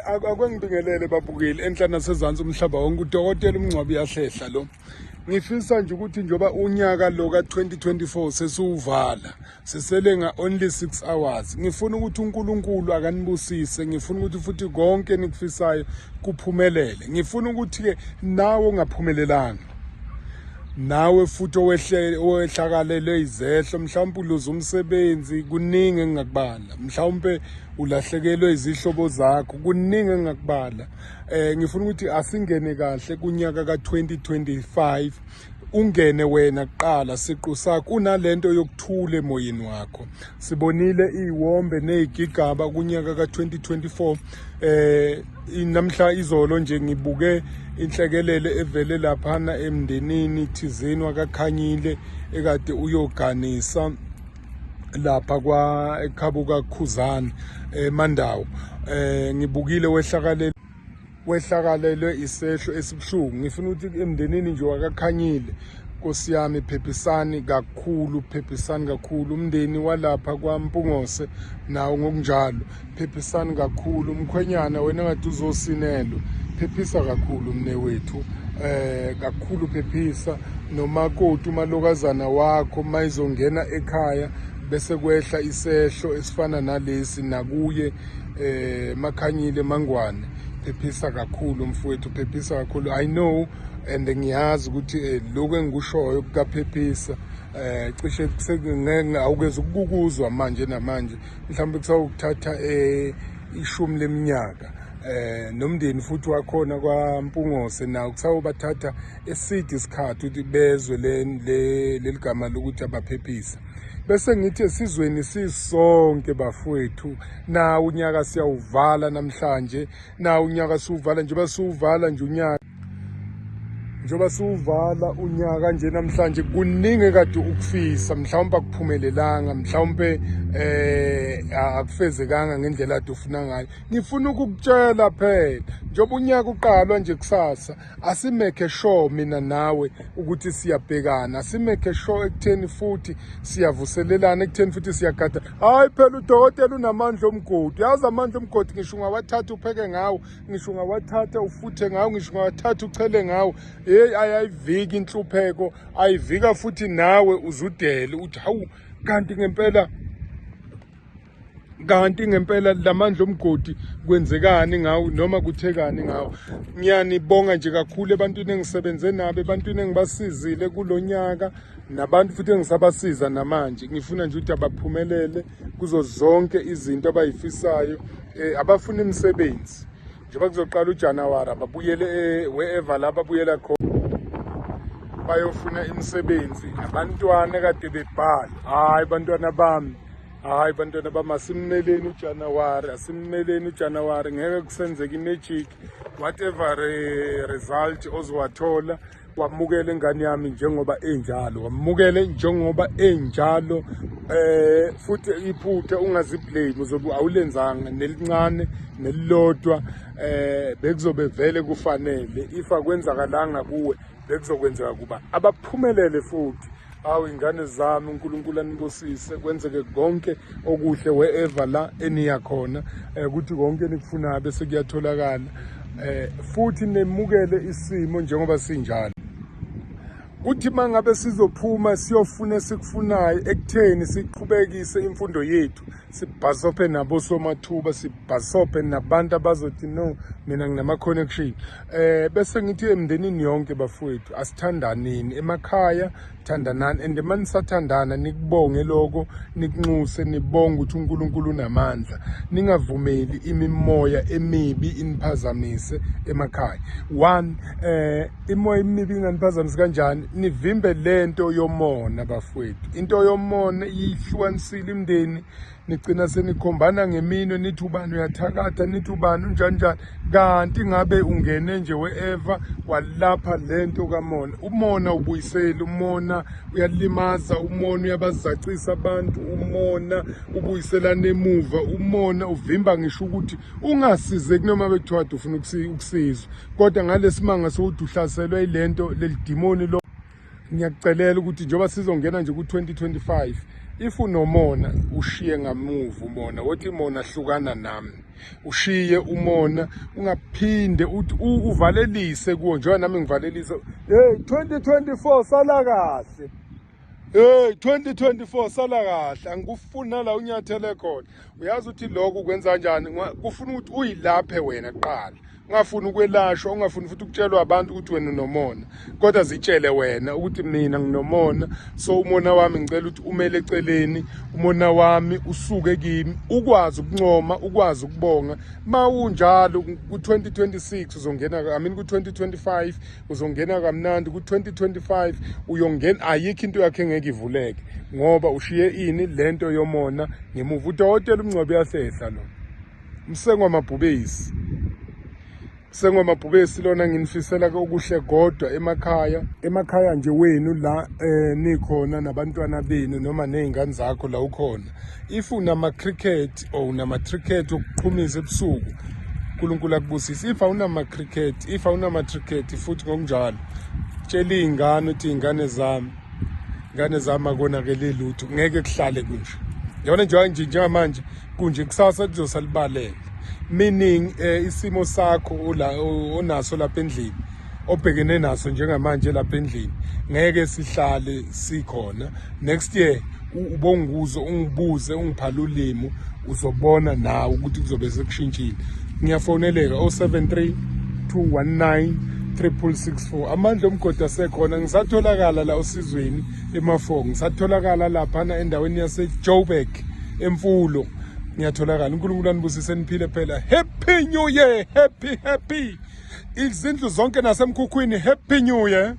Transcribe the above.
Akwengibingelele babukeli enhla nasezantsi umhlaba wonke udokotela uMngcwabi yahlehla lo. Ngifisa nje ukuthi njoba unyaka lo ka2024 sesiwuvala sesele only 6 hours. Ngifuna ukuthi uNkulunkulu akanibusise, ngifuna ukuthi futhi konke nikufisayo kuphumelele. Ngifuna ukuthi ke nawe ongaphumelelanga, nawe futhi owehlakalelwe izehlo, mhlawumbe uluza umsebenzi, kuningi engingakubala, mhlawumbe ulahlekelwe izihlobo zakho, kuningi engingakubala. Ngifuna ukuthi asingene kahle kunyaka ka2025, ungene wena kuqala siqu sakho unalento yokuthula emoyeni wakho. Sibonile iwombe nezigigaba kunyaka ka2024. Namhla izolo nje ngibuke inhlekelele evele laphana emndenini thizeni wakaKhanyile ekade uyoganisa lapha kwa eKhabuka Khuzani eMandawu. Ngibukile wehlakalelwe isehlo esibuhlungu. Ngifuna ukuthi emndenini nje wakaKhanyile, Nkosi yami, phephisani kakhulu, phephisani kakhulu. Umndeni walapha kwaMpungose nawo ngokunjalo, phephisani kakhulu. Umkhwenyana wena ngathi uzosinelwa, phephisa kakhulu mnewethu, kakhulu phephisa. Nomakoti umalokazana wakho mayizongena ekhaya bese kwehla isehlo esifana nalesi nakuye Makhanyile Mangwane, phephisa kakhulu mfowethu, phephisa kakhulu. I know and ngiyazi ukuthi lokho engikushoyo kukaphephisa cishe awukeze ukukuzwa manje namanje, mhlawumbe kusawukuthatha ishumi leminyaka. Nomndeni futhi wakhona kwaMpungose nawo kusawubathatha eside isikhathi ukuthi bezwe leli gama lokuthi abaphephisa. Bese ngithi esizweni sisonke bafowethu, na unyaka siyawuvala namhlanje, na unyaka siwuvala njengoba siwuvala nje unyaka, njengoba siwuvala unyaka nje namhlanje. Kuningi kade ukufisa, mhlawumbe akuphumelelanga, mhlawumbe akufezekanga ngendlela ade ufuna ngayo. Ngifuna ukukutshela phela, njengoba unyaka uqalwa nje kusasa, asimeke sure mina nawe ukuthi siyabhekana, asimeke sure ekutheni futhi siyavuselelana, ekutheni futhi siyagada. Hayi phela udokotela unamandla omgodi, yazi amandla omgodi ngisho ungawathatha upheke ngawo, ngisho ungawathatha ufuthe ngawo, ngisho ungawathatha uchele ngawo. Ayiviki inhlupheko, ayivika futhi nawe uzudele uthi hawu, kanti ngempela lamandla omgodi kwenzekani ngawo noma kuthekani ngawo. Ngiyanibonga nje kakhulu ebantwini engisebenze nabo, ebantwini engibasizile kulonyaka, nabantu futhi engisabasiza namanje. Ngifuna nje ukuthi abaphumelele kuzo zonke izinto abayifisayo, abafuna imisebenzi njengoba kuzoqala uJanuwari, ababuyele wherever la babuyela khona bayofuna imisebenzi. Abantwana kade bebhala, hayi bantwana bami, hayi bantwana bami, asimmeleni uJanuwari, asimmeleni uJanuwari. Ngeke kusenzeka imagic, whatever result ozowathola, wamukele ingane yami njengoba enjalo, wamukele njengoba enjalo. Futhi iphutha ungaziblame, uzobe awulenzanga nelincane nelilodwa, bekuzobe vele kufanele. If akwenzakalanga kuwe bekuzokwenzeka kuba abaphumelele futhi. Hawu ingane zami, uNkulunkulu anibusise, kwenzeke konke okuhle wherever la eniya khona, ukuthi konke nikufunayo bese kuyatholakala, futhi nemukele isimo njengoba sinjalo. Kuthi mangabe sizophuma siyofuna esikufunayo ekutheni siqhubekise imfundo yethu, sibhasophe nabo somathuba, sibhasophe nabantu abazothi no mina nginama connection. Bese ngithi emndenini yonke bafowethu, asithandaneni emakhaya, thandanani, and manisathandana nikubonge lokho, nikunxuse, nibonge ukuthi uNkulunkulu unamandla. Ningavumeli imimoya emibi iniphazamise emakhaya. One, imoya emibi inganiphazamise kanjani? Nivimbe lento yomona bafowethu. Into yomona ihlukanisile imndeni, nigcina senikhombana ngemino, nithi ubani uyathakatha, nithi ubani unjani. Kanti ngabe ungene nje wherever walapha lento kamona. Umona ubuyiseli, umona uyalimaza, umona uyabazacisa abantu, umona ubuyisela nemuva, umona uvimba ngisho ukuthi ungasizeki noma bekuthiwa ufuna ukusizwa. Kodwa ngalesimanga sokuthi uhlaselwe ilento lelidimoni lo, ngiyakucelela ukuthi njengoba sizongena nje ku2025, if unomona ushiye ngamuva umona, wothi imona hlukana nami. ushiye umona, ungaphinde uvalelise kuwo njengoba nami ngivalelise. Hey 2024 sala kahle. Hey 2024 sala kahle, angikufuni nala unyathele khona. Uyazi ukuthi lokho kwenza kanjani? Kufuna ukuthi uyilaphe wena kuqala. Ungafuni ukwelashwa, ungafuni futhi ukutshelwa abantu ukuthi wena unomona, kodwa zitshele wena ukuthi mina nginomona. So umona wami ngicela ukuthi umele eceleni, umona wami usuke kimi, ukwazi ukuncoma, ukwazi ukubonga. Mawunjalo ku2026 uzongena, ku2025 uzongena kamnandi, ku2025 uyongena, ayikho into yakhe engeke ivuleke ngoba ushiye ini lento yomona ngemuva. Udokotela uMngcwabo yahlehla lo. Msengwa mabhubesi. Sengwa mabhubesi lona nginifisela okuhle kodwa emakhaya nje wenu la nikhona nabantwana benu noma nezingane zakho la ukhona. If unama cricket or unama cricket okuqhumisa ebusuku, uNkulunkulu akubusise. If awunama cricket futhi ngokunjalo tshela izingane ukuthi izingane zami akonakele lutho, ngeke kuhlale kunje. Yabona njengamanje kunje kusasa kuzosalibaleka. Meaning isimo sakho onaso lapha endlini, obhekene naso njengamanje lapha endlini, ngeke sihlale sikhona. Next year ubonguzo ungibuze, ungiphala ulimo, uzobona nawe ukuthi kuzobe sekushintshile. Ngiyafoneleka 073 219 3664. Amandla omgodi asekhona, ngisatholakala la osizweni eMafongo, ngisatholakala lapha endaweni yaseJoburg eMfulo. Ngiyatholakala. uNkulunkulu anibusise niphile phela. Happy New Year, happy. Izindlu zonke nasemkhukhwini, Happy New Year.